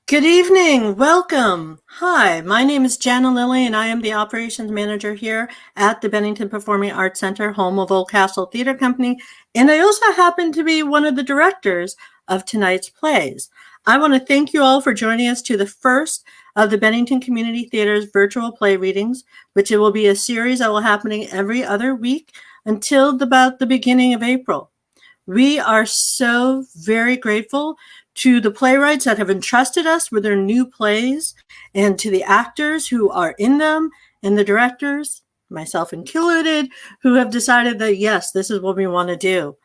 Good evening. Welcome. Hi, my name is Jana Lilly, and I am the operations manager here at the Bennington Performing Arts Center, home of Old Castle Theater Company. And I also happen to be one of the directors of tonight's plays. I want to thank you all for joining us to the first of the Bennington Community Theater's virtual play readings, which it will be a series that will happening every other week until about the beginning of April. We are so very grateful to the playwrights that have entrusted us with their new plays, and to the actors who are in them, and the directors, myself included, who have decided that, yes, this is what we want to do.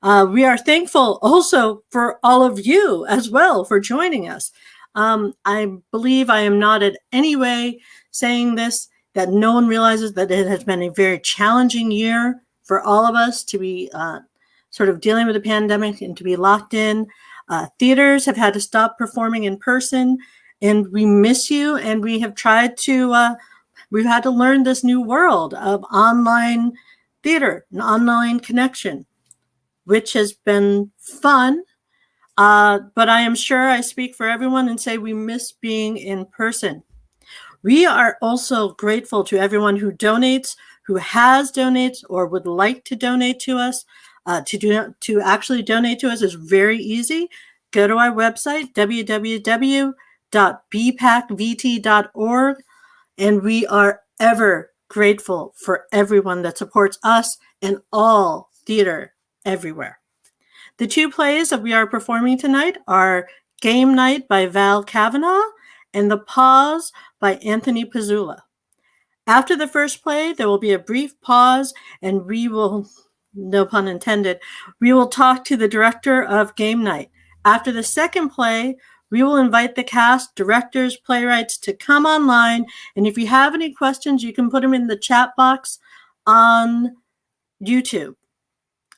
We are thankful also for all of you as well for joining us. I believe I am not in any way saying this, that no one realizes that it has been a very challenging year for all of us to be sort of dealing with the pandemic and to be locked in. Theaters have had to stop performing in person, and we miss you. And we have tried to, we've had to learn this new world of online theater and online connection, which has been fun. But I am sure I speak for everyone and say we miss being in person. We are also grateful to everyone who donates, who has donated or would like to donate to us. To actually donate to us is very easy. Go to our website, www.bpacvt.org, and we are ever grateful for everyone that supports us and all theater everywhere. The two plays that we are performing tonight are Game Night by Val Kavanaugh and The Pause by Anthony Pizzula. After the first play, there will be a brief pause, and we will, no pun intended, we will talk to the director of Game Night. After the second play, we will invite the cast, directors, playwrights to come online, and if you have any questions, you can put them in the chat box on YouTube.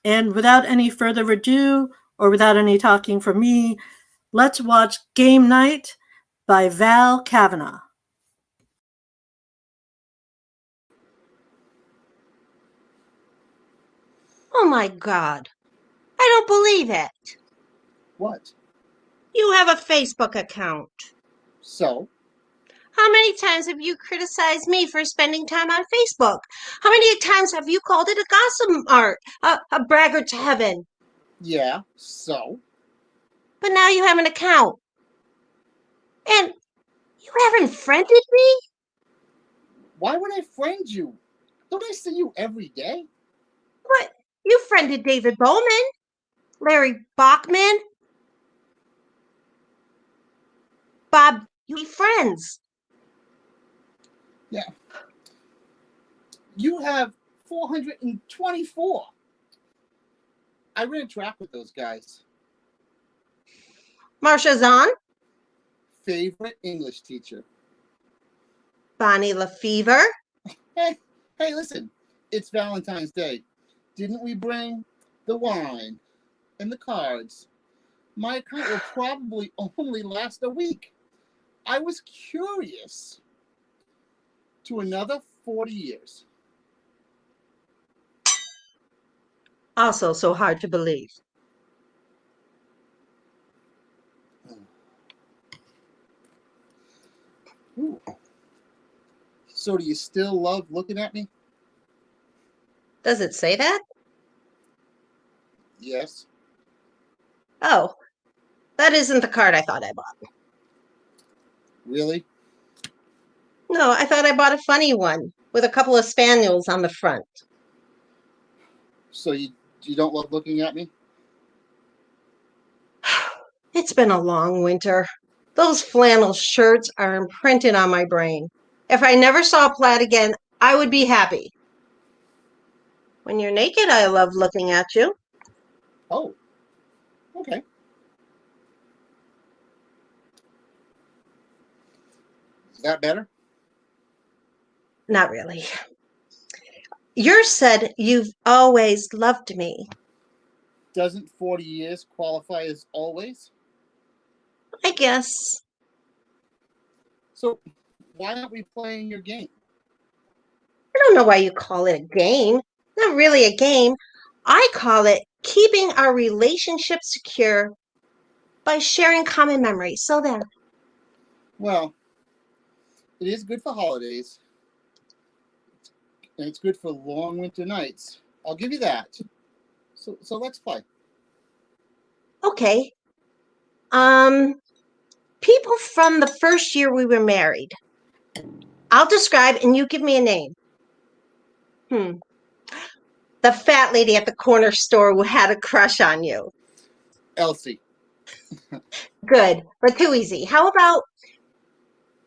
And without any further ado, or without any talking from me, let's watch Game Night by Val Kavanaugh. Oh my God. I don't believe it. What? You have a Facebook account. So? How many times have you criticized me for spending time on Facebook? How many times have you called it a gossip art, a braggart to heaven? Yeah, so? But now you have an account. And you haven't friended me? Why would I friend you? Don't I see you every day? What? You friended David Bowman, Larry Bachman, Bob, you friends. Yeah. You have 424. I ran track with those guys. Marcia Zahn, Favorite English teacher. Bonnie LaFever. Hey, listen. It's Valentine's Day. Didn't we bring the wine and the cards? My account will probably only last a week. I was curious. To another 40 years. Also so hard to believe. Ooh. So do you still love looking at me? Does it say that? Yes. Oh, that isn't the card I thought I bought. Really? No, I thought I bought a funny one with a couple of spaniels on the front. So you don't love looking at me? It's been a long winter. Those flannel shirts are imprinted on my brain. If I never saw plaid again, I would be happy. When you're naked, I love looking at you. Oh, okay. Is that better? Not really. Yours said you've always loved me. Doesn't 40 years qualify as always? I guess. So why aren't we playing your game? I don't know why you call it a game. Not really a game. I call it keeping our relationship secure by sharing common memories. So there. Well, it is good for holidays, and it's good for long winter nights. I'll give you that. So let's play. Okay. People from the first year we were married. I'll describe and you give me a name. The fat lady at the corner store who had a crush on you. Elsie. Good, but too easy. How about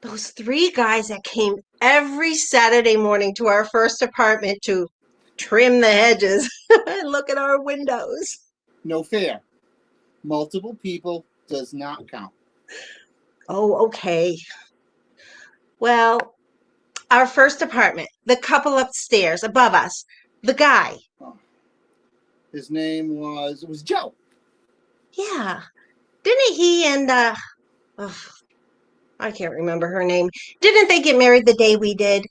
those three guys that came every Saturday morning to our first apartment to trim the hedges and look at our windows? No fair. Multiple people does not count. Oh, okay. Well, our first apartment, the couple upstairs above us, the guy. His name was Joe. Yeah. Didn't he and I can't remember her name. Didn't they get married the day we did?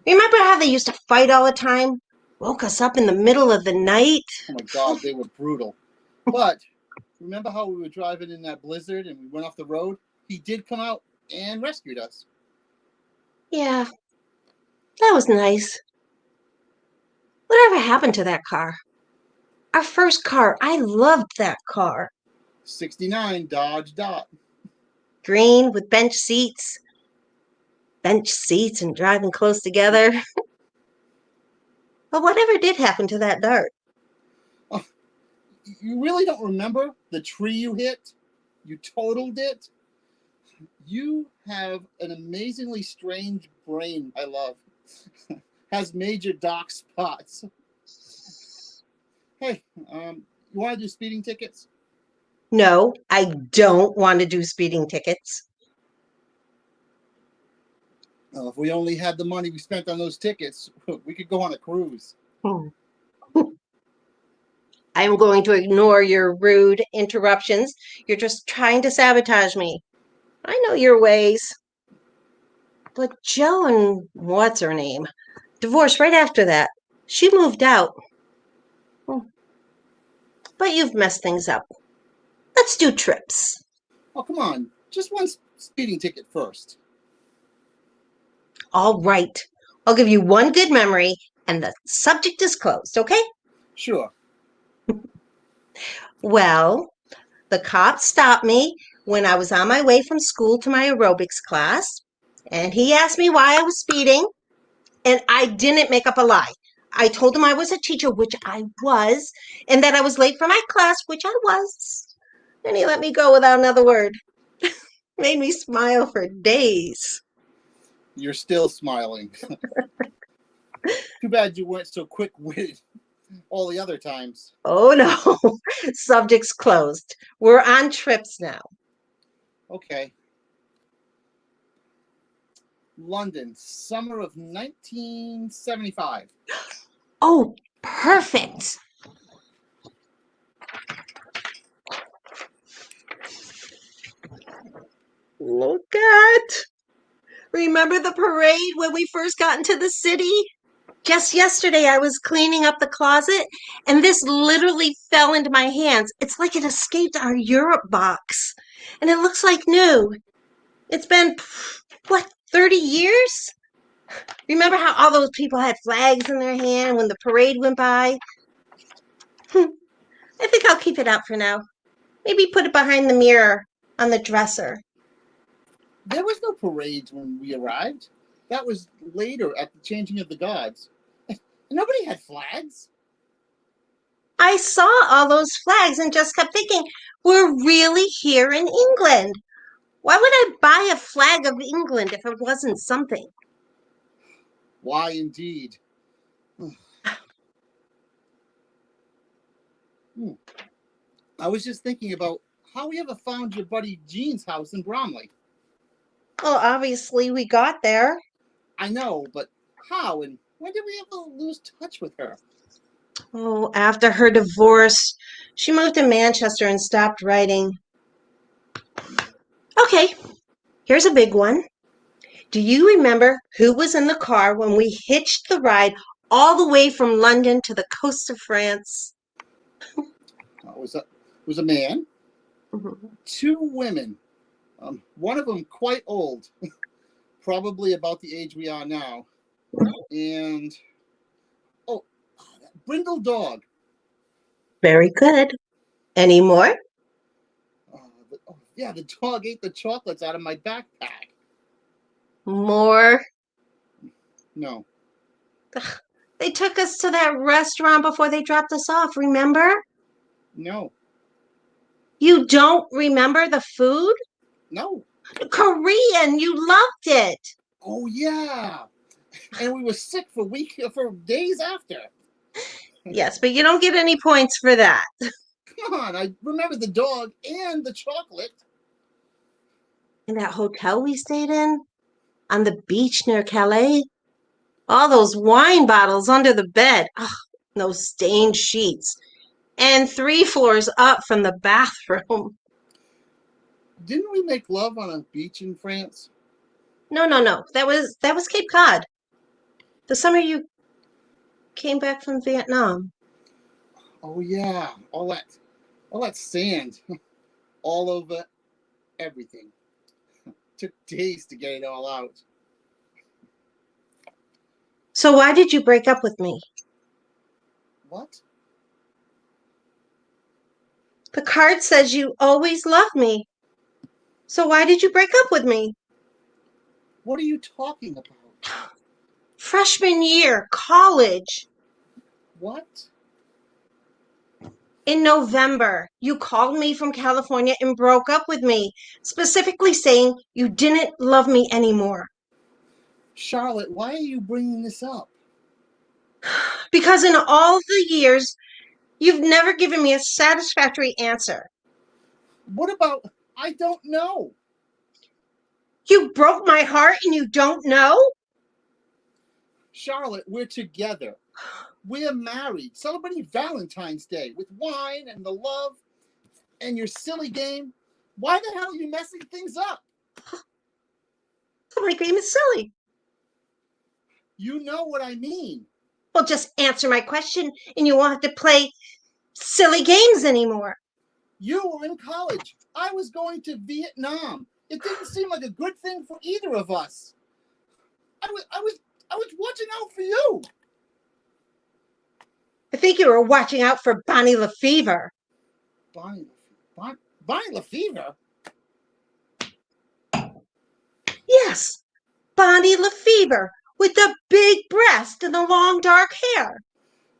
Remember how they used to fight all the time? Woke us up in the middle of the night? Oh my God, they were brutal. But remember how we were driving in that blizzard and we went off the road? He did come out and rescued us. Yeah, that was nice. Whatever happened to that car? Our first car. I loved that car. 69 Dodge Dot. Green with bench seats. Bench seats and driving close together. But whatever did happen to that dart? Oh, you really don't remember the tree you hit? You totaled it? You have an amazingly strange brain, I love. Has major dark spots. Hey, you want to do speeding tickets? No, I don't want to do speeding tickets. Well, if we only had the money we spent on those tickets, we could go on a cruise. I'm going to ignore your rude interruptions. You're just trying to sabotage me. I know your ways. But Joe and what's her name? Divorced right after that. She moved out. But you've messed things up. Let's do trips. Oh, come on. Just one speeding ticket first. All right. I'll give you one good memory and the subject is closed, okay? Sure. Well, the cop stopped me when I was on my way from school to my aerobics class, and he asked me why I was speeding, and I didn't make up a lie. I told him I was a teacher, which I was, and that I was late for my class, which I was. And he let me go without another word. Made me smile for days. You're still smiling. Too bad you weren't so quick-witted all the other times. Oh no, subject's closed. We're on trips now. Okay. London, summer of 1975. Oh, perfect. Look at. Remember the parade when we first got into the city? Just yesterday, I was cleaning up the closet, and this literally fell into my hands. It's like it escaped our Europe box, and it looks like new. It's been, what, 30 years? Remember how all those people had flags in their hand when the parade went by? I think I'll keep it out for now. Maybe put it behind the mirror on the dresser. There was no parades when we arrived. That was later at the changing of the guards. Nobody had flags. I saw all those flags and just kept thinking, we're really here in England. Why would I buy a flag of England if it wasn't something? Why, indeed. I was just thinking about how we ever found your buddy Jean's house in Bromley. Well, obviously we got there. I know, but how and when did we ever lose touch with her? Oh, after her divorce, she moved to Manchester and stopped writing. Okay, here's a big one. Do you remember who was in the car when we hitched the ride all the way from London to the coast of France? It was a man, two women, One of them quite old, probably about the age we are now. And, oh, that brindle dog. Very good. Any more? Yeah, the dog ate the chocolates out of my backpack. More? No. Ugh, they took us to that restaurant before they dropped us off, remember? No. You don't remember the food? No. Korean, you loved it. Oh, yeah. And we were sick for days after. Yes, but you don't get any points for that. Come on, I remember the dog and the chocolate. In that hotel we stayed in, on the beach near Calais, all those wine bottles under the bed, those stained sheets, and 3 floors up from the bathroom. Didn't we make love on a beach in France? No. That was Cape Cod. The summer you came back from Vietnam. Oh yeah, all that sand, all over everything. Took days to get it all out. So why did you break up with me? What? The card says you always loved me. So why did you break up with me? What are you talking about? Freshman year, college. What? In November, you called me from California and broke up with me, specifically saying you didn't love me anymore. Charlotte, why are you bringing this up? Because in all the years, you've never given me a satisfactory answer. What about, I don't know? You broke my heart and you don't know? Charlotte, we're together. We're married, celebrating Valentine's Day with wine and the love and your silly game. Why the hell are you messing things up? My game is silly. You know what I mean. Well, just answer my question and you won't have to play silly games anymore. You were in college. I was going to Vietnam. It didn't seem like a good thing for either of us. I was watching out for you. I think you were watching out for Bonnie Lefevre. Bonnie Lefevre? Yes, Bonnie Lefevre with the big breast and the long dark hair.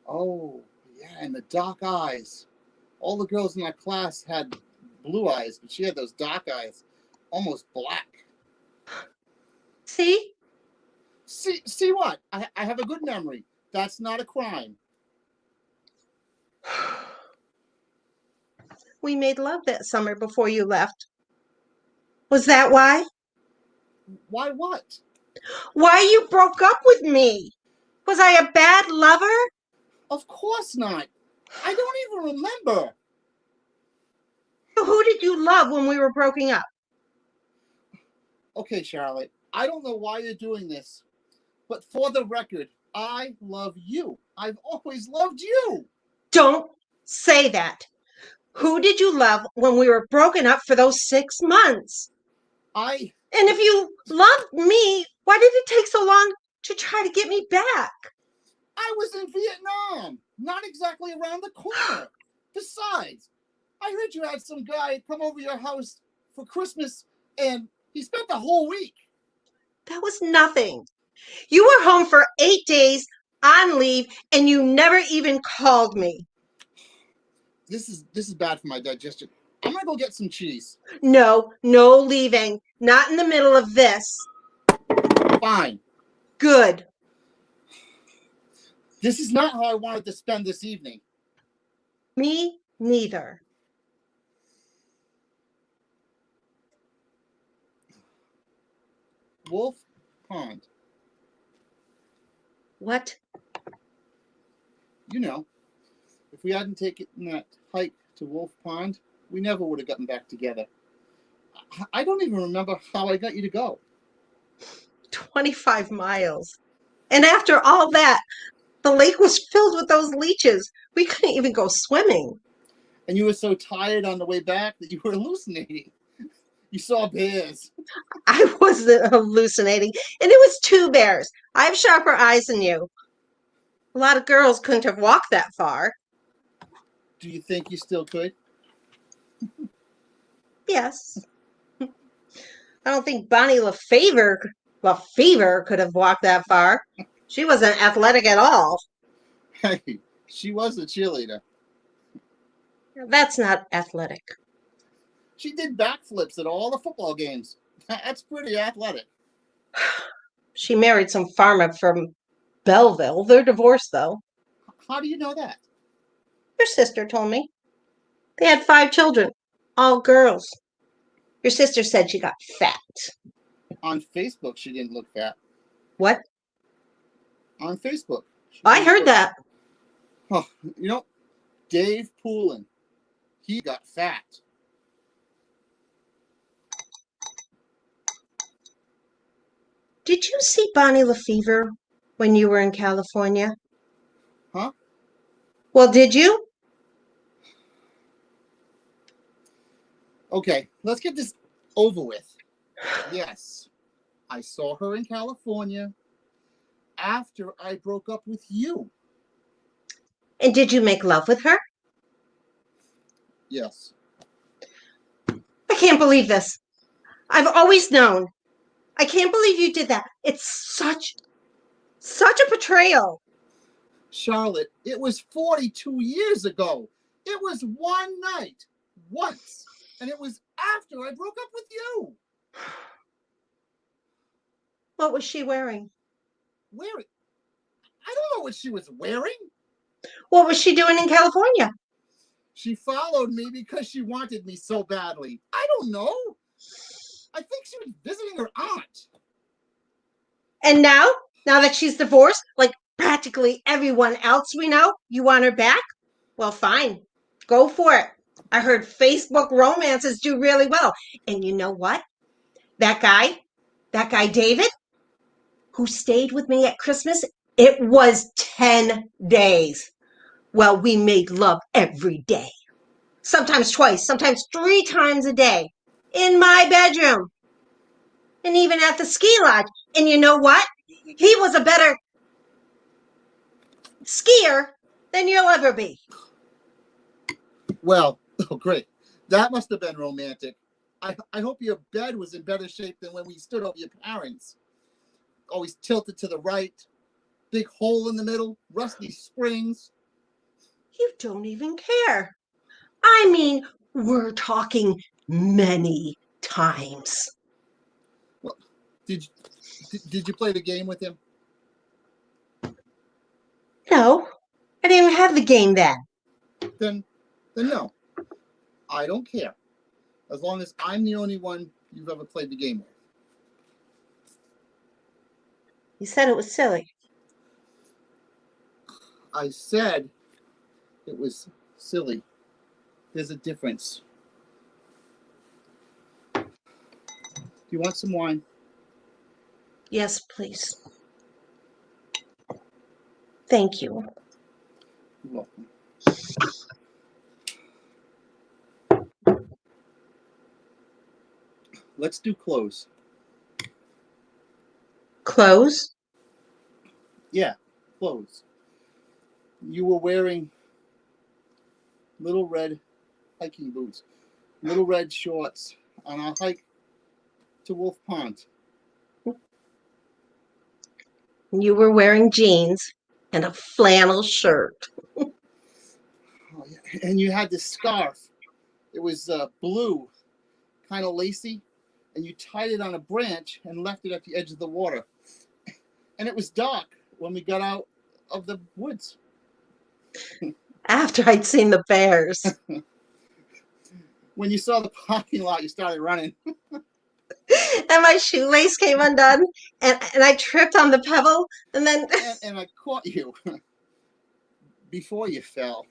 Oh, yeah, and the dark eyes. All the girls in my class had blue eyes, but she had those dark eyes, almost black. See? See what? I have a good memory. That's not a crime. We made love that summer before you left. Was that why? Why what? Why you broke up with me? Was I a bad lover? Of course not. I don't even remember. Who did you love when we were broken up? Okay, Charlotte, I don't know why you're doing this, but for the record, I love you. I've always loved you. Don't say that. Who did you love when we were broken up for those 6 months? I And if you loved me, why did it take so long to try to get me back? was in Vietnam, not exactly around the corner. Besides, I heard you had some guy come over your house for Christmas and he spent the whole week. That was nothing. You were home for 8 days on leave and you never even called me. This is bad for my digestion. I'm gonna go get some cheese. No leaving. Not in the middle of this. Fine. Good. This is not how I wanted to spend this evening. Me neither. Wolf Pond. What? You know, if we hadn't taken that hike to Wolf Pond, we never would have gotten back together. I don't even remember how I got you to go. 25 miles. And after all that, the lake was filled with those leeches. We couldn't even go swimming. And you were so tired on the way back that you were hallucinating. You saw bears. I wasn't hallucinating, and it was two bears. I have sharper eyes than you. A lot of girls couldn't have walked that far. Do you think you still could? Yes. I don't think Bonnie Lefevre could have walked that far. She wasn't athletic at all. Hey, she was a cheerleader. That's not athletic. She did backflips at all the football games. That's pretty athletic. She married some farmer from Belleville. They're divorced, though. How do you know that? Your sister told me. They had 5 children, all girls. Your sister said she got fat. On Facebook, she didn't look fat. What? On Facebook. I heard that. Oh, you know, Dave Poulin, he got fat. Did you see Bonnie Lefevre when you were in California? Huh? Well, did you? Okay, let's get this over with. Yes, I saw her in California after I broke up with you. And did you make love with her? Yes. I can't believe this. I've always known. I can't believe you did that. It's such a betrayal. Charlotte, it was 42 years ago. It was one night, once, and it was after I broke up with you. What was she wearing? Wearing? I don't know what she was wearing. What was she doing in California? She followed me because she wanted me so badly. I don't know. I think she was visiting her aunt. And now that she's divorced, like practically everyone else we know, you want her back? Well, fine. Go for it. I heard Facebook romances do really well. And you know what? That guy David, who stayed with me at Christmas, it was 10 days. Well, we made love every day. Sometimes twice, sometimes 3 times a day. In my bedroom. And even at the ski lodge. And you know what? He was a better skier than you'll ever be. Well, oh, great. That must have been romantic. I hope your bed was in better shape than when we stood over your parents. Always tilted to the right, big hole in the middle, rusty springs. You don't even care. I mean, we're talking many times. Well, did you play the game with him? No, I didn't have the game then. Then no. I don't care. As long as I'm the only one you've ever played the game with. You said it was silly. I said it was silly. There's a difference. Do you want some wine? Yes, please. Thank you. You're welcome. Let's do clothes. Clothes? Yeah, clothes. You were wearing little red hiking boots, little red shorts on our hike to Wolf Pond. You were wearing jeans and a flannel shirt. Oh, yeah. And you had this scarf. It was blue, kind of lacy, and you tied it on a branch and left it at the edge of the water. And it was dark when we got out of the woods. After I'd seen the bears. When you saw the parking lot, you started running. And my shoelace came undone. And I tripped on the pebble. And then... And I caught you before you fell.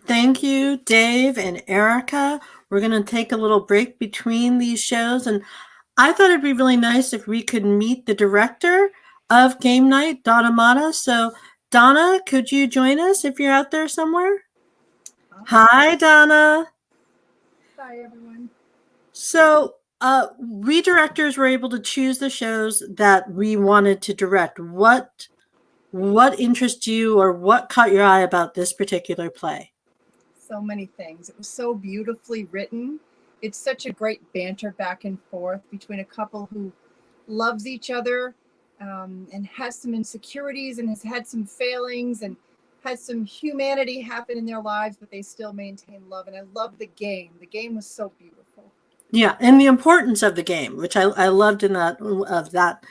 Thank you, Dave and Erica. We're going to take a little break between these shows, and I thought it'd be really nice if we could meet the director of Game Night, Donna Mata. So, Donna, could you join us if you're out there somewhere? Hi, Donna. Hi, everyone. So, we directors were able to choose the shows that we wanted to direct. What interests you, or what caught your eye about this particular play? So many things. It was so beautifully written. It's such a great banter back and forth between a couple who loves each other and has some insecurities and has had some failings and has some humanity happen in their lives, but they still maintain love. And I love the game. The game was so beautiful. Yeah, and the importance of the game, which I loved in that.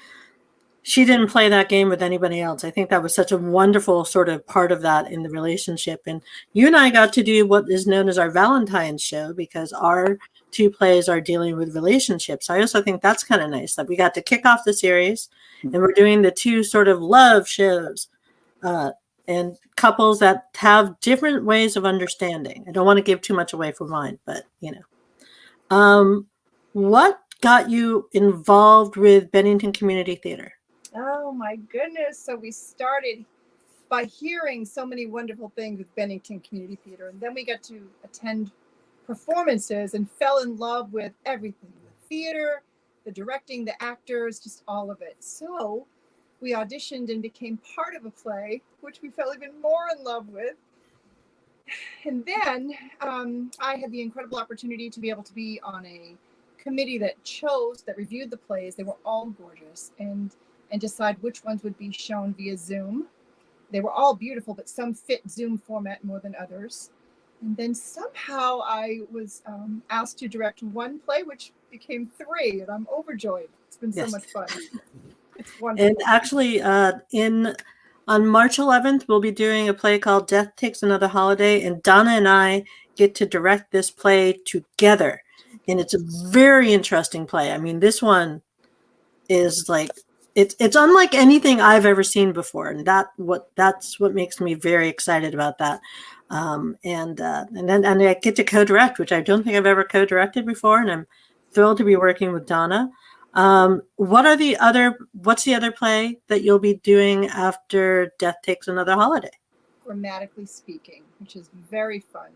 She didn't play that game with anybody else. I think that was such a wonderful sort of part of that in the relationship. And you and I got to do what is known as our Valentine's show, because our two plays are dealing with relationships. I also think that's kind of nice that we got to kick off the series and we're doing the two sort of love shows and couples that have different ways of understanding. I don't want to give too much away from mine, but what got you involved with Bennington Community Theater? Oh my goodness. So we started by hearing so many wonderful things with Bennington Community Theater. And then we got to attend performances and fell in love with everything, the theater, the directing, the actors, just all of it. So we auditioned and became part of a play, which we fell even more in love with. And then I had the incredible opportunity to be able to be on a committee that reviewed the plays. They were all gorgeous, and decide which ones would be shown via Zoom. They were all beautiful, but some fit Zoom format more than others. And then somehow I was asked to direct one play, which became 3, and I'm overjoyed. It's been so much fun. It's wonderful. And actually, on March 11th, we'll be doing a play called Death Takes Another Holiday, and Donna and I get to direct this play together. And it's a very interesting play. I mean, this one is like, it's unlike anything I've ever seen before, and that's what makes me very excited about that. And I get to co-direct, which I don't think I've ever co-directed before, and I'm thrilled to be working with Donna. What's the other play that you'll be doing after Death Takes Another Holiday? Grammatically Speaking, which is very fun.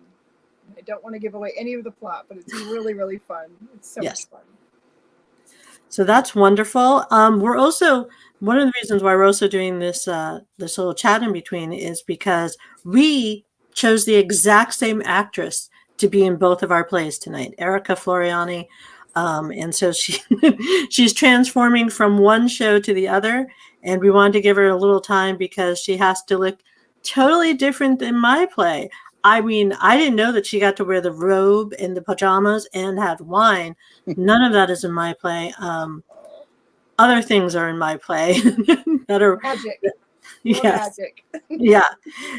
I don't want to give away any of the plot, but it's really, really fun. It's so much fun. So that's wonderful. We're also, one of the reasons why we're also doing this little chat in between is because we chose the exact same actress to be in both of our plays tonight, Erica Floriani. And so she's transforming from one show to the other, and we wanted to give her a little time because she has to look totally different than my play. I mean, I didn't know that she got to wear the robe and the pajamas and had wine. None of that is in my play. Other things are in my play that are magic. Yes. Magic. Yeah.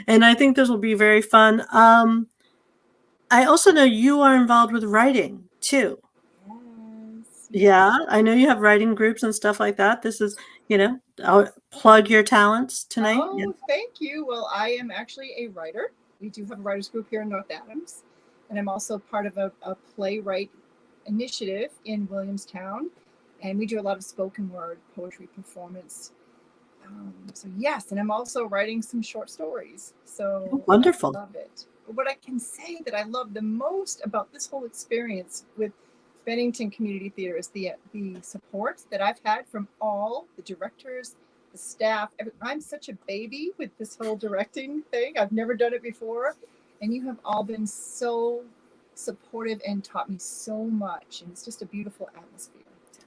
And I think this will be very fun. I also know you are involved with writing too. Yes. Yeah, I know you have writing groups and stuff like that. This is, I'll plug your talents tonight. Oh, Yeah. Thank you. Well, I am actually a writer. We do have a writers group here in North Adams, and I'm also part of a playwright initiative in Williamstown, and we do a lot of spoken word poetry performance. So yes, and I'm also writing some short stories. So Wonderful. I love it. But what I can say that I love the most about this whole experience with Bennington Community Theater is the support that I've had from all the directors, the staff. I'm such a baby with this whole directing thing. I've never done it before. And you have all been so supportive and taught me so much. And it's just a beautiful atmosphere.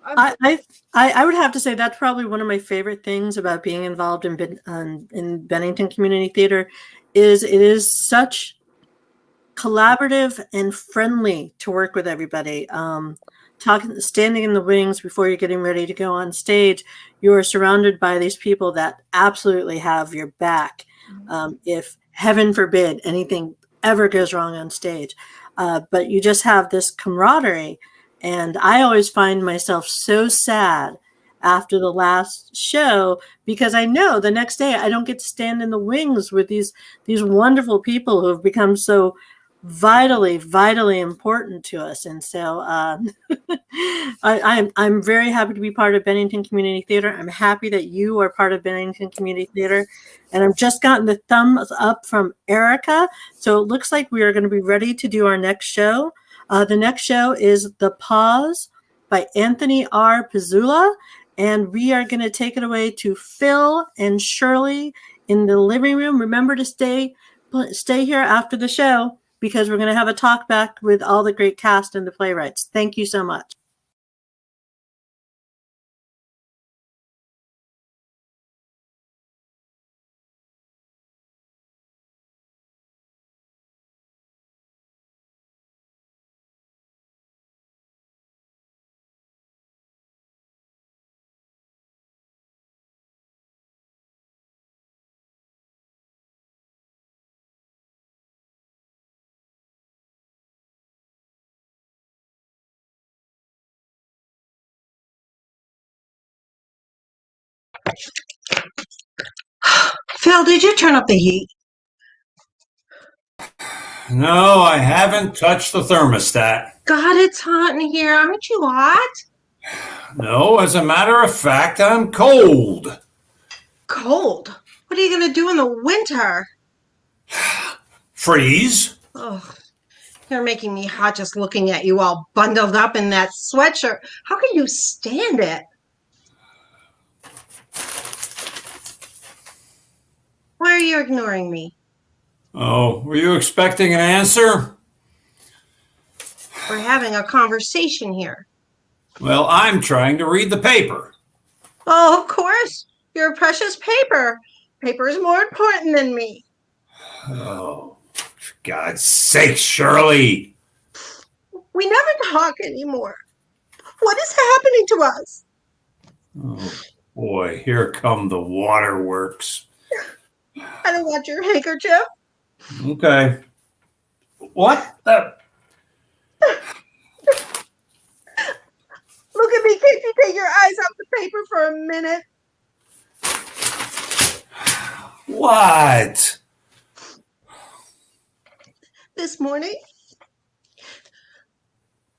I would have to say that's probably one of my favorite things about being involved in Bennington Community Theater is it is such collaborative and friendly to work with everybody. Standing in the wings before you're getting ready to go on stage, you are surrounded by these people that absolutely have your back. If heaven forbid anything ever goes wrong on stage, but you just have this camaraderie. And I always find myself so sad after the last show, because I know the next day I don't get to stand in the wings with these wonderful people who have become so vitally important to us. And so I'm very happy to be part of Bennington Community Theater. I'm happy that you are part of Bennington Community Theater. And I've just gotten the thumbs up from Erica. So it looks like we are going to be ready to do our next show. The next show is The Pause by Anthony R. Pizzula. And we are going to take it away to Phil and Shirley in the living room. Remember to stay here after the show, because we're going to have a talk back with all the great cast and the playwrights. Thank you so much. Phil, did you turn up the heat? No, I haven't touched the thermostat. God, it's hot in here. Aren't you hot? No, as a matter of fact, I'm cold. Cold? What are you going to do in the winter? Freeze? Oh, you're making me hot just looking at you all bundled up in that sweatshirt. How can you stand it? Why are you ignoring me? Oh, were you expecting an answer? We're having a conversation here. Well, I'm trying to read the paper. Oh, of course. Your precious paper. Paper is more important than me. Oh, for God's sake, Shirley. We never talk anymore. What is happening to us? Oh, boy, here come the waterworks. I don't want your handkerchief. Okay. What? Look at me. Can't you take your eyes off the paper for a minute? What? This morning,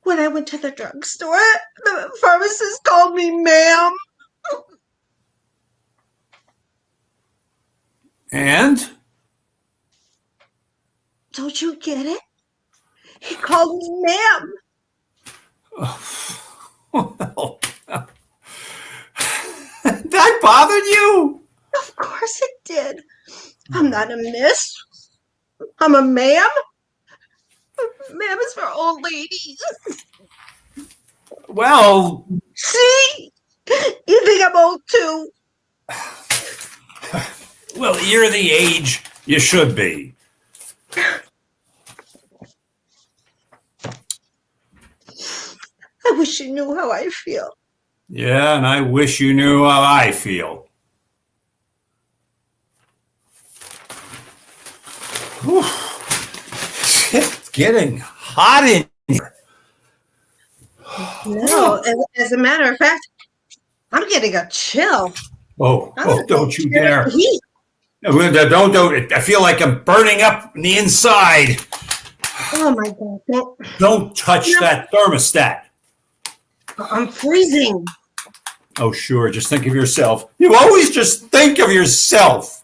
when I went to the drugstore, the pharmacist called me ma'am. And? Don't you get it? He called me ma'am. Well, that bothered you? Of course it did. I'm not a miss. I'm a ma'am. Ma'am is for old ladies. Well, See? You think I'm old too? well, you're the age you should be. I wish you knew how I feel. Yeah, and I wish you knew how I feel. Whew. It's getting hot in here. No, as a matter of fact, I'm getting a chill. Oh, don't you dare. Heat. Don't. I feel like I'm burning up on the inside. Oh my God. Don't touch that thermostat. I'm freezing. Oh, sure. Just think of yourself. You always just think of yourself.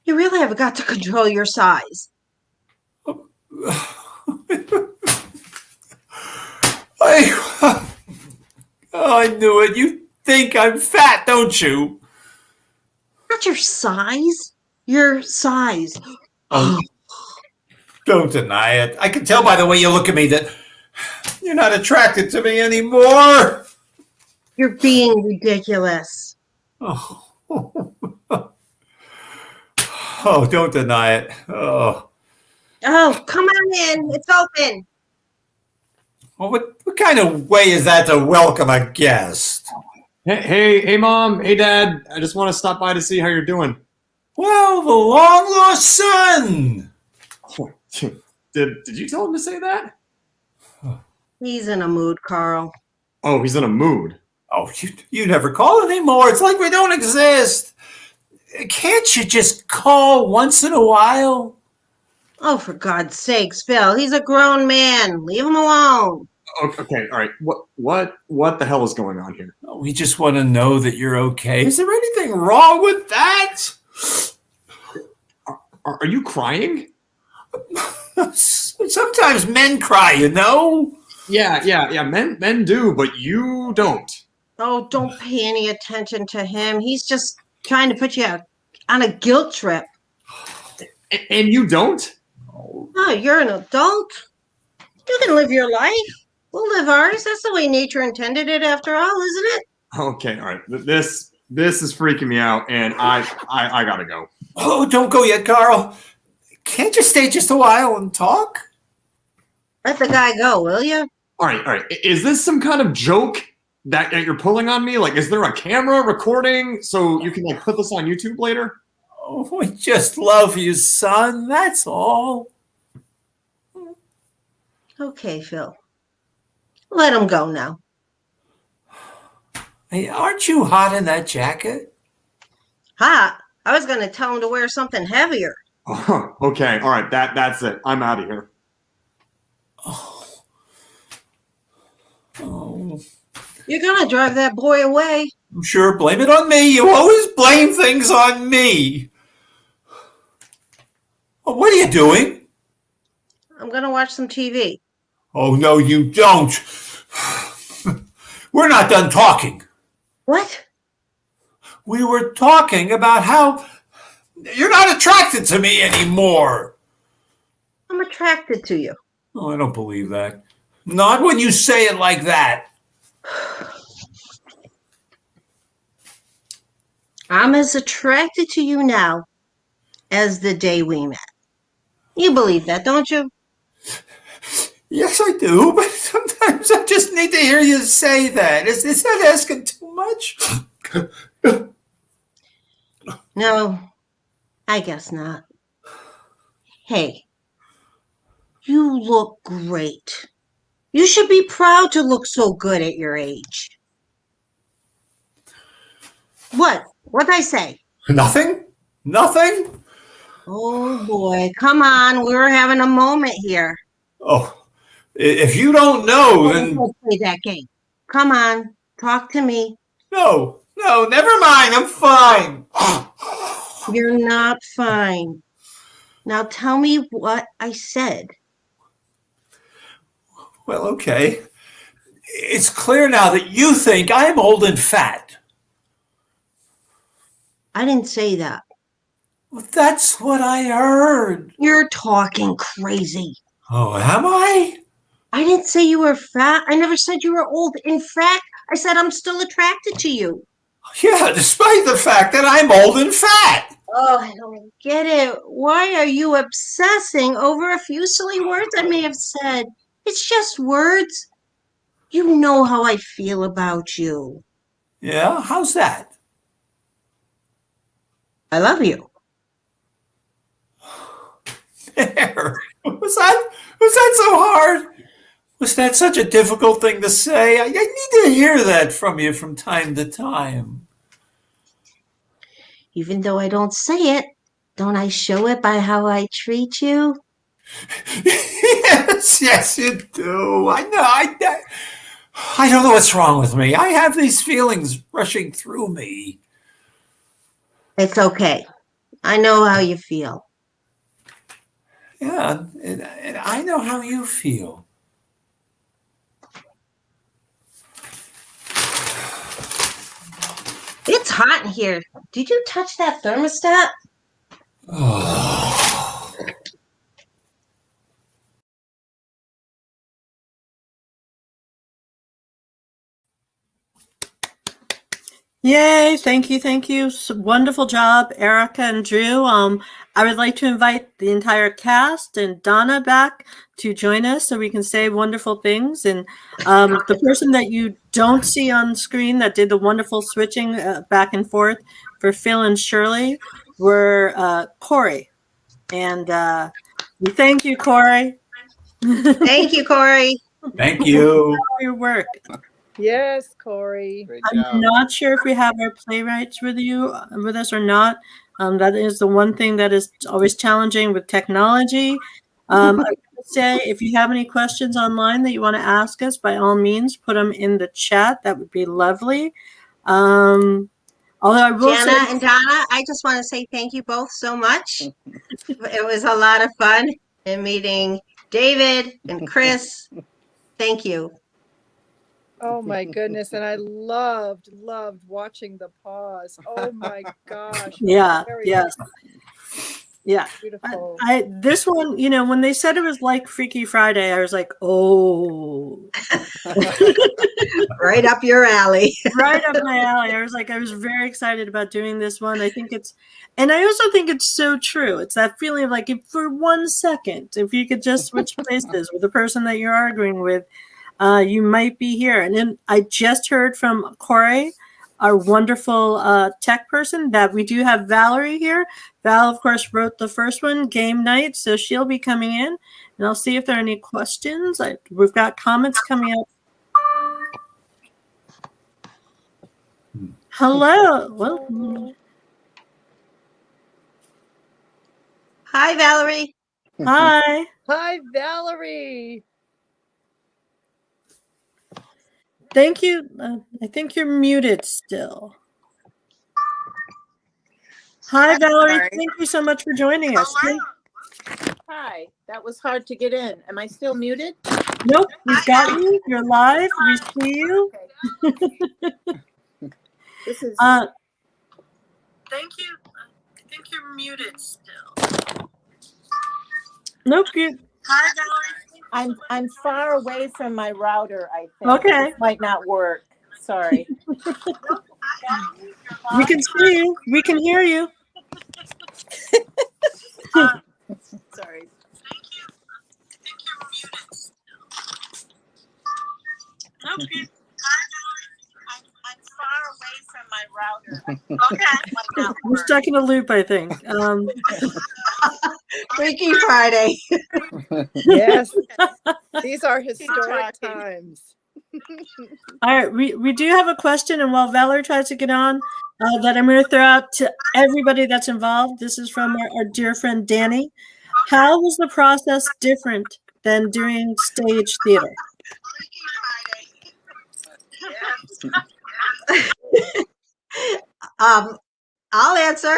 You really have got to control your size. I knew it. You think I'm fat, don't you? Not your size. Your size. Oh, don't deny it. I can tell by the way you look at me that you're not attracted to me anymore. You're being ridiculous. Oh, oh, don't deny it. Oh, Oh, come on in. It's open. well, what kind of way is that to welcome a guest? Hey, Mom. Hey, Dad. I just want to stop by to see how you're doing. Well, the long lost son. Did you tell him to say that? He's in a mood, Carl. Oh, he's in a mood. Oh, you never call anymore. It's like we don't exist. Can't you just call once in a while? Oh, for God's sakes, Phil. He's a grown man. Leave him alone. Okay, all right. What the hell is going on here? We just want to know that you're okay. Is there anything wrong with that? Are you crying? Sometimes men cry, you know? Yeah. Men do, but you don't. Oh, don't pay any attention to him. He's just trying to put you on a guilt trip. And you don't? Oh, you're an adult. You can live your life. We'll live ours. That's the way nature intended it, after all, isn't it? Okay, all right. This is freaking me out, and I gotta go. Oh, don't go yet, Carl. Can't you stay just a while and talk? Let the guy go, will you? All right. Is this some kind of joke that you're pulling on me? Like, is there a camera recording so you can like put this on YouTube later? Oh, we just love you, son. That's all. Okay, Phil. Let him go now. Hey, aren't you hot in that jacket? Hot? I was going to tell him to wear something heavier. Oh, okay, all right. That's it. I'm out of here. Oh, You're going to drive that boy away. I'm sure. Blame it on me. You always blame things on me. Oh, what are you doing? I'm going to watch some TV. Oh, no, you don't. We're not done talking. What? We were talking about how you're not attracted to me anymore. I'm attracted to you. Oh, I don't believe that. Not when you say it like that. I'm as attracted to you now as the day we met. You believe that, don't you? Yes, I do, but sometimes I just need to hear you say that. Is that asking too much? No, I guess not. Hey, you look great. You should be proud to look so good at your age. What? What'd I say? Nothing? Nothing? Oh boy, come on. We were having a moment here. Oh, if you don't know, then Let's play that game. Come on, talk to me. no, never mind. I'm fine. You're not fine. Now tell me what I said. Well, okay. It's clear now that you think I'm old and fat. I didn't say that. Well, that's what I heard. You're talking crazy. Oh, am I? I didn't say you were fat. I never said you were old. In fact, I said I'm still attracted to you. Yeah, despite the fact that I'm old and fat. Oh, I don't get it. Why are you obsessing over a few silly words I may have said? It's just words. You know how I feel about you. Yeah, how's that? I love you. There. Was that so hard? Was that such a difficult thing to say? I need to hear that from you from time to time. Even though I don't say it, don't I show it by how I treat you? Yes, you do. I know. I don't know what's wrong with me. I have these feelings rushing through me. It's okay. I know how you feel. Yeah, and I know how you feel. It's hot in here. Did you touch that thermostat? Oh. Yay, thank you. Wonderful job, Erica and Drew. I would like to invite the entire cast and Donna back to join us so we can say wonderful things. And the person that you don't see on screen that did the wonderful switching back and forth for Phil and Shirley were Corey. And we thank you, Corey. Thank you, Corey. Thank you. For your work. Yes, Corey. Great I'm job. not sure if we have our playwrights with us or not. That is the one thing that is always challenging with technology. I would say if you have any questions online that you want to ask us, by all means, put them in the chat. That would be lovely. Although I will Jana say, and Donna, I just want to say thank you both so much. It was a lot of fun in meeting David and Chris. Thank you. Oh my goodness. And I loved watching the pause. Oh my gosh. yeah, Very yes, yeah. beautiful. This one, you know, when they said it was like Freaky Friday, I was like, oh, Right up your alley. right up my alley. I was very excited about doing this one. And I also think it's so true. It's that feeling of like, if for 1 second, if you could just switch places with the person that you're arguing with, you might be here. And then I just heard from Corey, our wonderful tech person, that we do have Valerie here. Val, of course, wrote the first one, Game Night, so she'll be coming in. And I'll see if there are any questions. We've got comments coming up. Hello. Well, Hi, Valerie. hi. Hi, Valerie. Thank you. I think you're muted still. Hi, Valerie. Sorry. Thank you so much for joining us. Hi, that was hard to get in. Am I still muted? Nope, we've got you. You're live. We see you. This is Thank you. I think you're muted still. Nope. Hi, Valerie. I'm far away from my router, I think. Okay. This might not work. Sorry. We can see you. We can hear you. Sorry. Thank you. I think you're muted still. Nope. Hi, Valerie. I'm far away from my router. Okay. We're stuck in a loop, I think. Freaky Friday. Yes. These are historic times. All right, we do have a question, and while Valerie tries to get on, that I'm going to throw out to everybody that's involved. This is from our dear friend Danny. How was the process different than doing stage theater? I'll answer.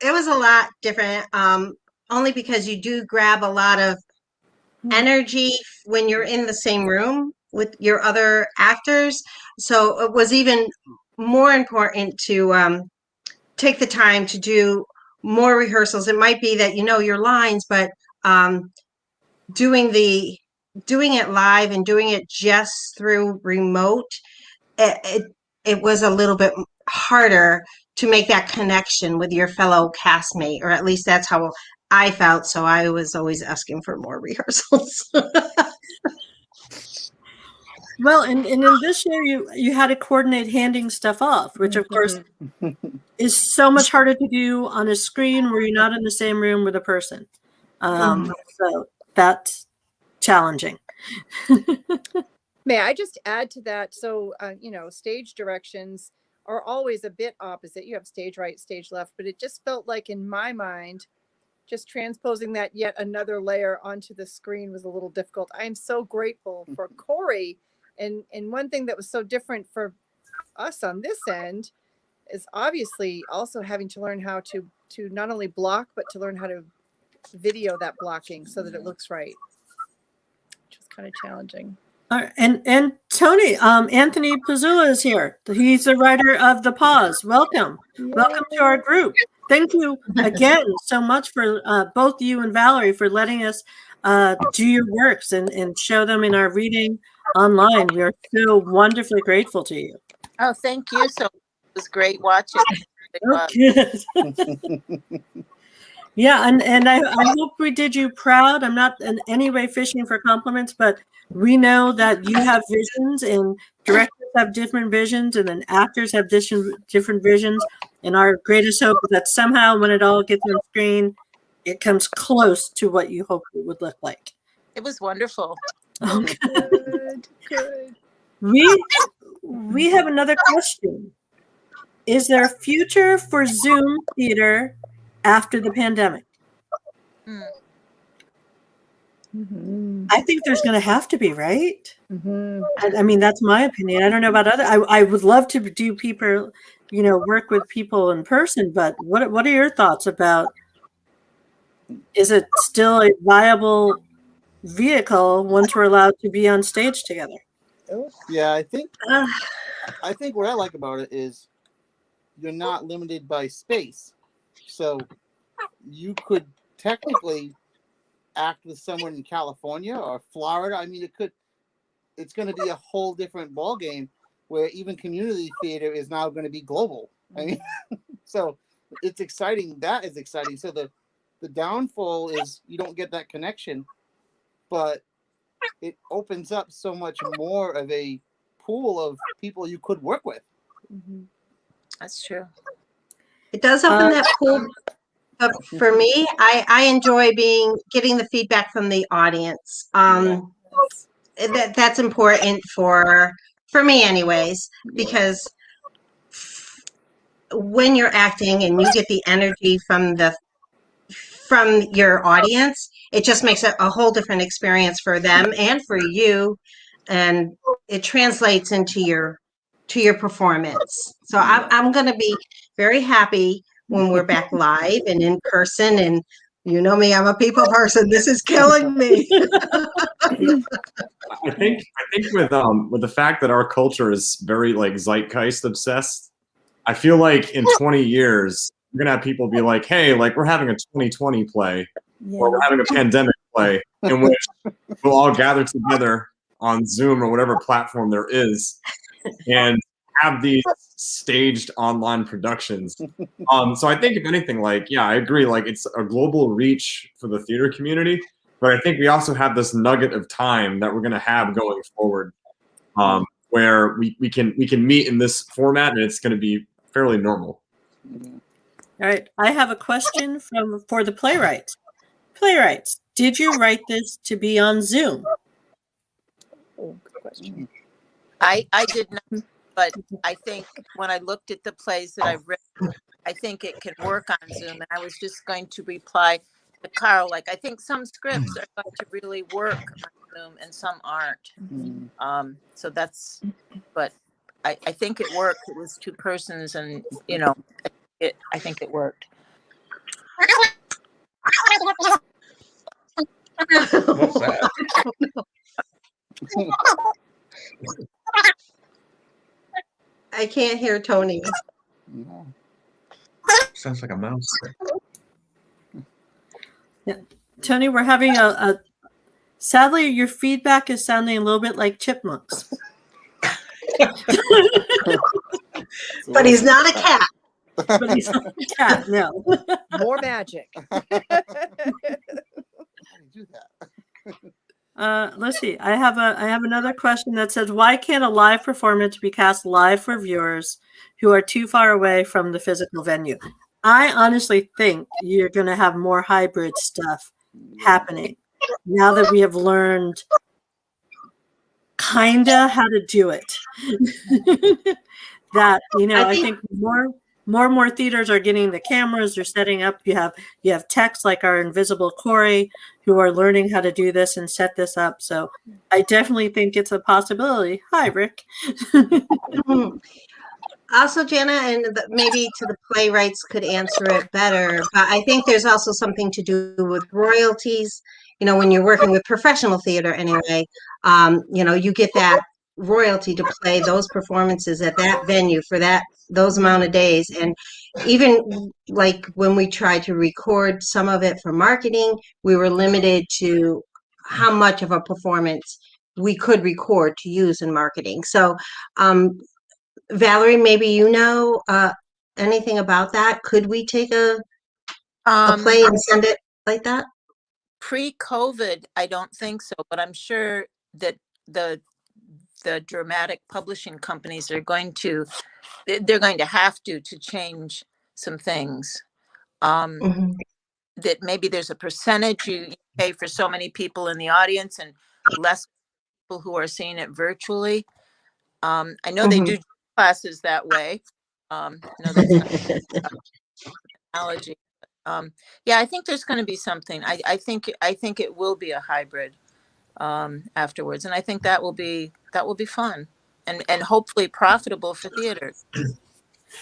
It was a lot different. Only because you do grab a lot of energy when you're in the same room with your other actors. So it was even more important to take the time to do more rehearsals. It might be that you know your lines, but doing it live and doing it just through remote, it was a little bit harder to make that connection with your fellow castmate, or at least that's how I felt. So I was always asking for more rehearsals. Well, and in this year, you had to coordinate handing stuff off, which of course is so much harder to do on a screen where you're not in the same room with a person. So that's challenging. May I just add to that? So, stage directions are always a bit opposite. You have stage right, stage left, but it just felt like in my mind, just transposing that yet another layer onto the screen was a little difficult. I am so grateful for Corey. And one thing that was so different for us on this end is obviously also having to learn how to not only block, but to learn how to video that blocking so that it looks right, which was kind of challenging. All right, and Tony, Anthony Pizzula is here. He's the writer of The Pause. Welcome. Yay. Welcome to our group. Thank you again so much for both you and Valerie for letting us do your works and show them in our reading online. We are so wonderfully grateful to you. Oh, thank you. So it was great watching. Oh, good. Yeah, and I hope we did you proud. I'm not in any way fishing for compliments, but we know that you have visions, and directors have different visions, and then actors have different visions. And our greatest hope is that somehow when it all gets on screen, it comes close to what you hoped it would look like. It was wonderful. Okay. Good. We have another question. Is there a future for Zoom theater after the pandemic? I think there's going to have to be, right? I mean, that's my opinion. I don't know about other. I would love to do people, work with people in person. But what are your thoughts about? Is it still a viable vehicle once we're allowed to be on stage together? Yeah, I think what I like about it is you're not limited by space. So you could technically act with someone in California or Florida. I mean, it's going to be a whole different ball game where even community theater is now going to be global. I mean, so it's exciting. That is exciting. So the downfall is you don't get that connection, but it opens up so much more of a pool of people you could work with. That's true. It does open that pool. But for me, I enjoy getting the feedback from the audience. That's important for me anyways, because when you're acting and you get the energy from your audience, it just makes it a whole different experience for them and for you, and it translates into your performance. So I'm going to be very happy when we're back live and in person. And you know me, I'm a people person. This is killing me. I think with the fact that our culture is very like zeitgeist obsessed, I feel like in 20 years we're gonna have people be like, hey, like we're having a 2020 play, or we're having a pandemic play, in which we'll all gather together on Zoom or whatever platform there is, and have these staged online productions. So I think if anything, like, yeah, I agree. Like it's a global reach for the theater community, but I think we also have this nugget of time that we're going to have going forward, where we can meet in this format, and it's going to be fairly normal. All right. I have a question for the playwrights. Playwrights, did you write this to be on Zoom? Good question. I did not, but I think when I looked at the plays that I've written, I think it can work on Zoom. And I was just going to reply to Carl, like, I think some scripts are going to really work on Zoom and some aren't. So that's, but I think it worked. It was two persons and, I think it worked. What's that? I can't hear Tony. Sounds like a mouse. Yeah. Tony, we're having sadly, your feedback is sounding a little bit like chipmunks. But he's not a cat. But he's not a cat, no. More magic. How do you do that? Let's see. I have another question that says, why can't a live performance be cast live for viewers who are too far away from the physical venue? I honestly think you're going to have more hybrid stuff happening now that we have learned kinda how to do it. That, I think more theaters are getting the cameras, they're setting up. You have techs like our invisible Corey who are learning how to do this and set this up. So I definitely think it's a possibility. Hi, Rick. Also, Jana, and maybe to the playwrights could answer it better, but I think there's also something to do with royalties. When you're working with professional theater anyway, you get that royalty to play those performances at that venue for those amount of days. And even like when we tried to record some of it for marketing, we were limited to how much of a performance we could record to use in marketing. So Valerie, maybe anything about that? Could we take a play and send it like that? Pre-COVID, I don't think so, but I'm sure that the dramatic publishing companies are going to have to change some things. That maybe there's a percentage you pay for so many people in the audience and less people who are seeing it virtually. I know they do classes that way. I know that's not technology. Yeah, I think there's going to be something. I think it will be a hybrid afterwards, and I think that will be fun and hopefully profitable for theaters.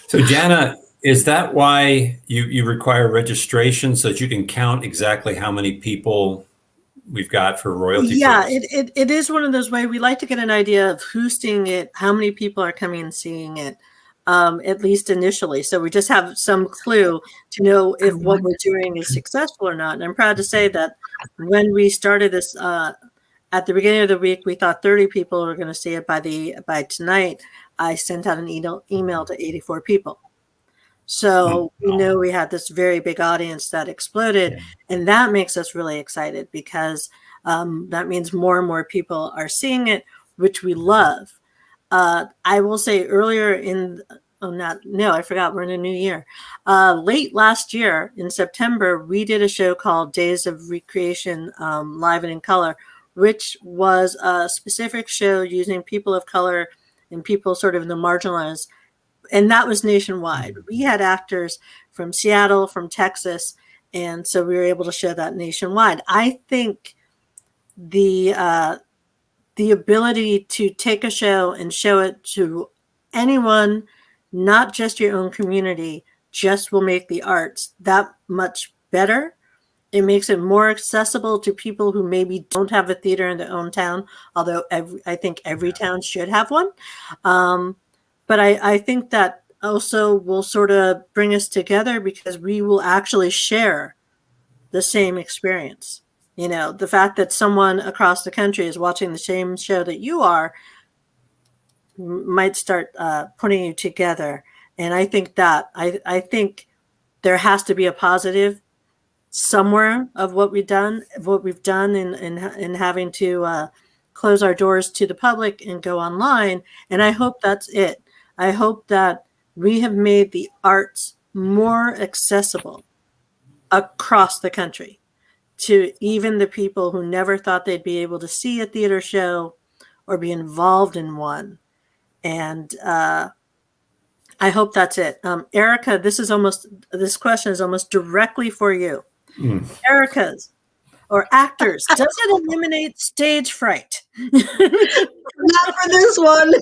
So Jana, is that why you require registration so that you can count exactly how many people we've got for royalty Yeah, free? it is one of those ways we like to get an idea of who's seeing it, how many people are coming and seeing it, at least initially. So we just have some clue to know if what we're doing is successful or not. And I'm proud to say that when we started this at the beginning of the week, we thought 30 people were going to see it. By tonight, I sent out an email to 84 people. So we know we had this very big audience that exploded, and that makes us really excited because that means more and more people are seeing it, which we love. I will say earlier I forgot, we're in a new year. Late last year in September, we did a show called Days of Recreation Live and in Color, which was a specific show using people of color and people sort of in the marginalized. And that was nationwide. We had actors from Seattle, from Texas, and so we were able to show that nationwide. I think the ability to take a show and show it to anyone, not just your own community, just will make the arts that much better. It makes it more accessible to people who maybe don't have a theater in their own town, although I think every town should have one. But I think that also will sort of bring us together because we will actually share the same experience. You know, the fact that someone across the country is watching the same show that you are might start putting you together. And I think I think there has to be a positive somewhere of what we've done in having to close our doors to the public and go online. And I hope that's it. I hope that we have made the arts more accessible across the country to even the people who never thought they'd be able to see a theater show or be involved in one. And I hope that's it. Erica, this question is almost directly for you. Erica's or actors, does it eliminate stage fright? Not for this one.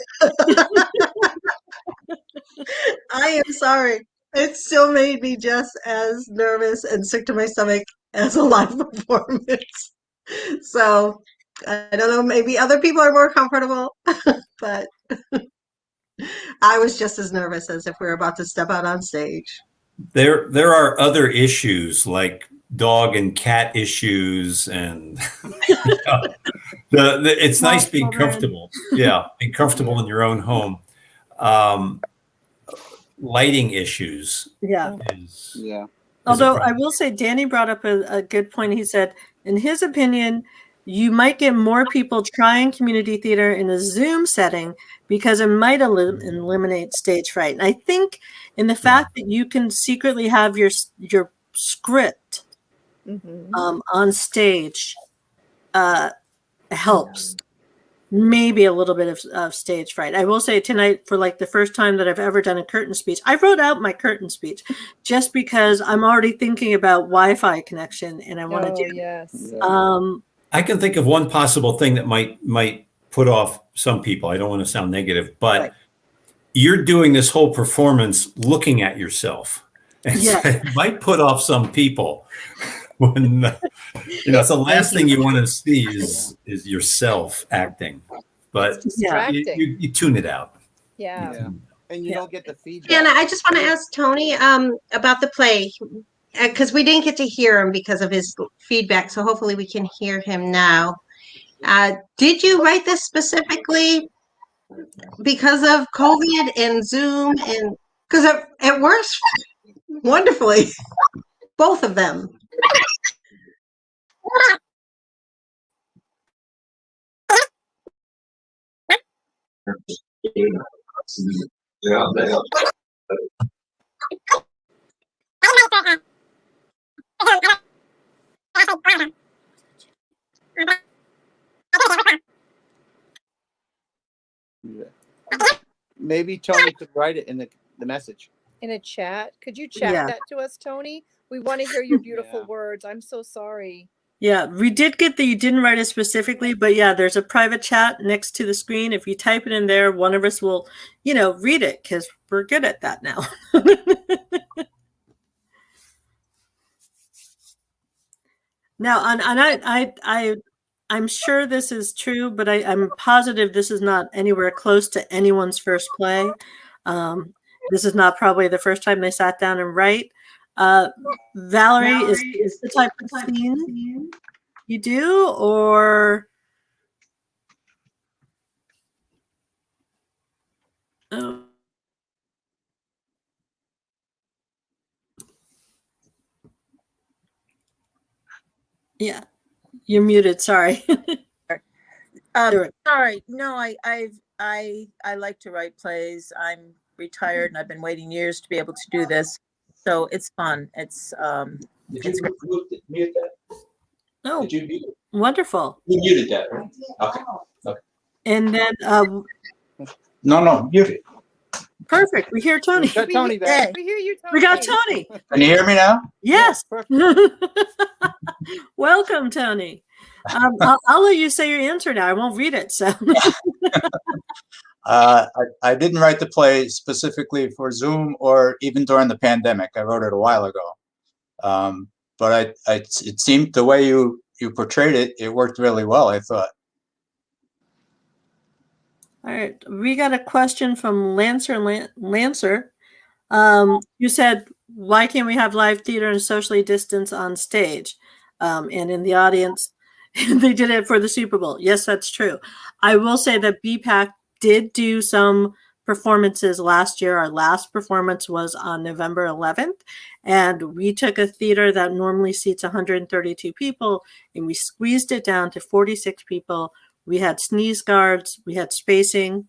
I am sorry. It still made me just as nervous and sick to my stomach as a live performance. So I don't know, maybe other people are more comfortable, but I was just as nervous as if we were about to step out on stage. There are other issues like dog and cat issues, and it's nice being comfortable. Yeah, being comfortable in your own home. Lighting issues. Yeah. Although I will say, Danny brought up a good point. He said, in his opinion, you might get more people trying community theater in a Zoom setting because it might eliminate stage fright. And I think in the fact that you can secretly have your script on stage helps. Maybe a little bit of stage fright. I will say tonight, for like the first time that I've ever done a curtain speech, I wrote out my curtain speech just because I'm already thinking about Wi-Fi connection and I want to do. Yes. I can think of one possible thing that might put off some people. I don't want to sound negative, but you're doing this whole performance looking at yourself, and so it might put off some people. When it's the last thing you want to see is yourself acting, but you tune it out. Yeah. And you don't get the feedback. Anna, I just want to ask Tony about the play because we didn't get to hear him because of his feedback. So hopefully we can hear him now. Did you write this specifically because of COVID and Zoom, and because it works wonderfully, both of them? maybe Tony could write it in the message. In a chat. Could you chat Yeah. that to us, Tony? We want to hear your beautiful Yeah. words. I'm so sorry. Yeah, we did get that you didn't write it specifically, but yeah, there's a private chat next to the screen. If you type it in there, one of us will, read it because we're good at that now. Now, and I'm sure this is true, but I'm positive this is not anywhere close to anyone's first play. This is not probably the first time they sat down and write. Valerie, is the type of scene you do, or oh. Yeah, you're muted. Sorry. Sorry. No, I like to write plays. I'm retired and I've been waiting years to be able to do this. So it's fun. It's Mute that. Oh, Did you mute it? wonderful. You muted that, right? Okay. And then, No, mute it. perfect. We hear Tony. Got Tony back. We hear you, Tony. We got Tony. Can you hear me now? Yes. Perfect. Welcome, Tony. I'll let you say your answer now. I won't read it. So. I didn't write the play specifically for Zoom or even during the pandemic. I wrote it a while ago. But it seemed the way you portrayed it, it worked really well, I thought. All right. We got a question from Lancer. You said, why can't we have live theater and socially distance on stage? And in the audience, they did it for the Super Bowl. Yes, that's true. I will say that BPAC did do some performances last year. Our last performance was on November 11th, and we took a theater that normally seats 132 people, and we squeezed it down to 46 people. We had sneeze guards, we had spacing.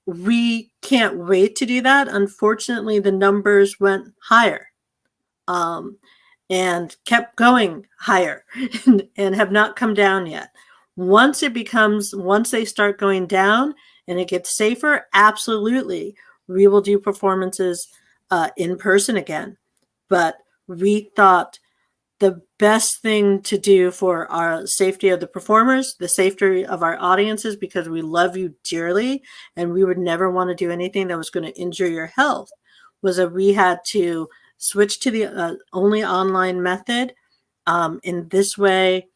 We can't wait to do that. Unfortunately, the numbers went higher. And kept going higher and have not come down yet. Once they start going down and it gets safer, absolutely, we will do performances in person again. But we thought the best thing to do for our safety of the performers, the safety of our audiences, because we love you dearly and we would never want to do anything that was going to injure your health, was that we had to switch to the only online method. In this way,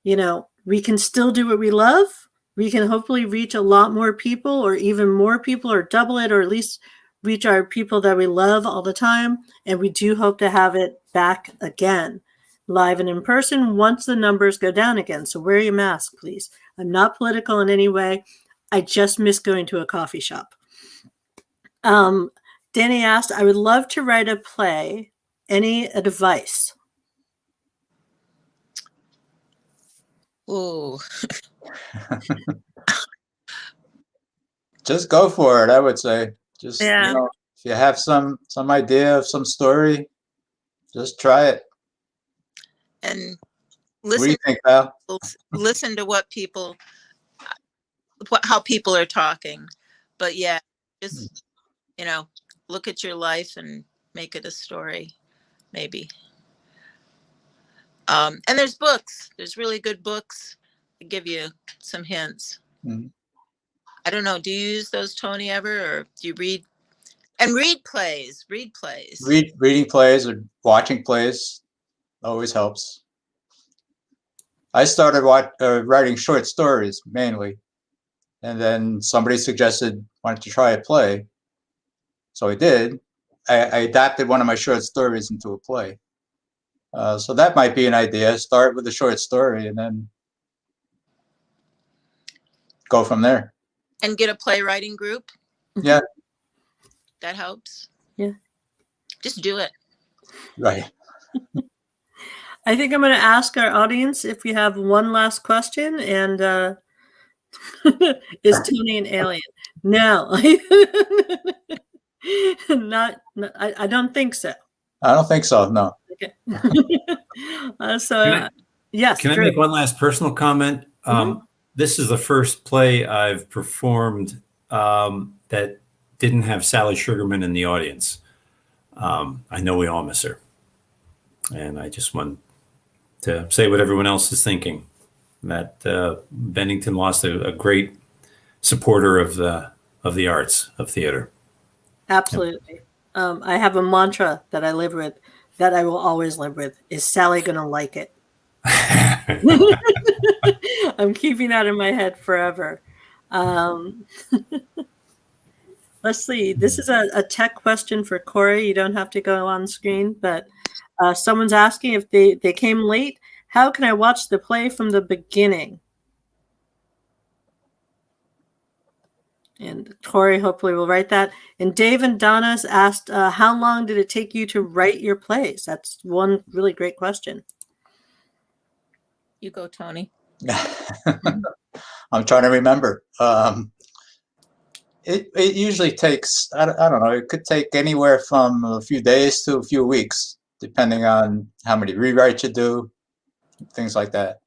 we can still do what we love. We can hopefully reach a lot more people or even more people or double it, or at least reach our people that we love all the time. And we do hope to have it back again, live and in person, once the numbers go down again. So wear your mask, please. I'm not political in any way. I just miss going to a coffee shop. Danny asked, I would love to write a play. Any advice? ooh. Just go for it, I would say. Just, Yeah. if you have some idea of some story, just try it. And What do listen you think, Val? listen to how people are talking. But yeah, just look at your life and make it a story, maybe. And there's books. There's really good books that give you some hints. Mhm. I don't know. Do you use those, Tony, ever, or do you read? And read plays. Reading plays or watching plays always helps. I started writing short stories mainly, and then somebody suggested, why don't you try a play? So I did. I adapted one of my short stories into a play. So that might be an idea. Start with a short story and then go from there. And get a playwriting group. Yeah. That helps. Yeah. Just do it. Right. I think I'm going to ask our audience if you have one last question, and is Tony an alien? No. I don't think so. I don't think so, no. Okay. Yes. Can I make one last personal comment? This is the first play I've performed that didn't have Sally Sugarman in the audience. I know we all miss her. And I just want to say what everyone else is thinking, that Bennington lost a great supporter of the arts, of theater. Absolutely. I have a mantra that I live with, that I will always live with, is Sally gonna like it? I'm keeping that in my head forever. Let's see. This is a tech question for Corey. You don't have to go on screen, but someone's asking if they came late, how can I watch the play from the beginning? And Corey hopefully will write that. And Dave and Donna's asked, how long did it take you to write your plays? That's one really great question. You go, Tony. I'm trying to remember. It usually takes, I don't know, it could take anywhere from a few days to a few weeks, depending on how many rewrites you do, things like that.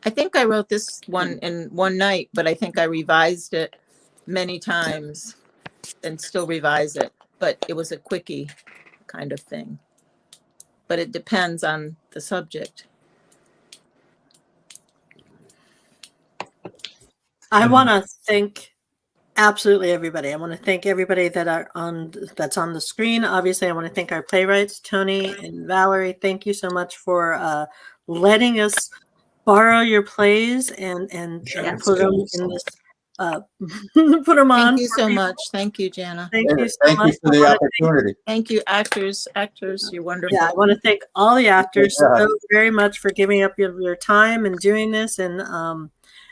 I think I wrote this one in one night, but I think I revised it many times and still revise it. But it was a quickie kind of thing. But it depends on the subject. I want to thank absolutely everybody. I want to thank everybody that's on the screen. Obviously, I want to thank our playwrights, Tony and Valerie. Thank you so much for letting us borrow your plays and put them in this. Put them on. Thank you so much. Thank you, Jana. Thank you so Thank much. you for the opportunity. Thank you, actors. You're wonderful. Yeah, I want to thank all the actors so very much for giving up your time and doing this. And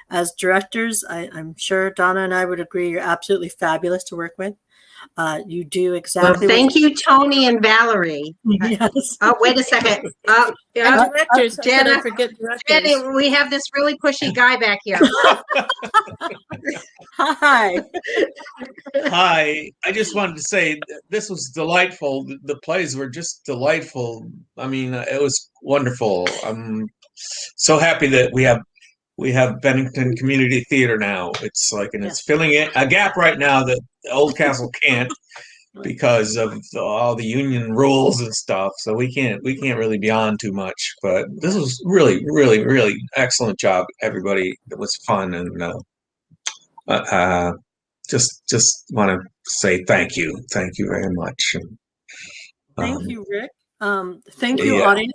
as directors, I'm sure Donna and I would agree you're absolutely fabulous to work with. You do exactly. Well, thank you, Tony and Valerie. Yes. Oh, wait a second. And directors. Jana, I forget directors. Jenny, we have this really pushy guy back here. Hi. Hi. I just wanted to say this was delightful. The plays were just delightful. I mean, it was wonderful. I'm so happy that we have Bennington Community Theater now. It's like, and it's filling a gap right now that Old Castle can't because of all the union rules and stuff. So we can't really be on too much. But this was really, really, really excellent job, everybody. It was fun, and just want to say thank you very much. Thank you, Rick. Thank you, audience.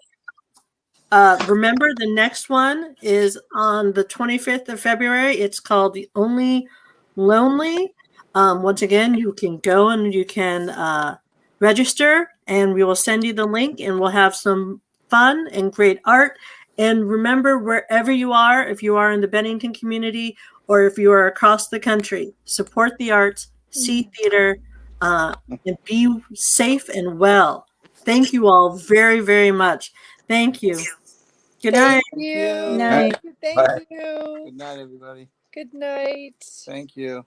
Remember, the next one is on the 25th of February. It's called The Only Lonely. Once again, you can go and you can register, and we will send you the link, and we'll have some fun and great art. And remember, wherever you are, if you are in the Bennington community or if you are across the country, support the arts, see theater, and be safe and well. Thank you all very, very much. Thank you. Good night. Thank you. Night. Thank Bye. you. Good night, everybody. Good night. Thank you.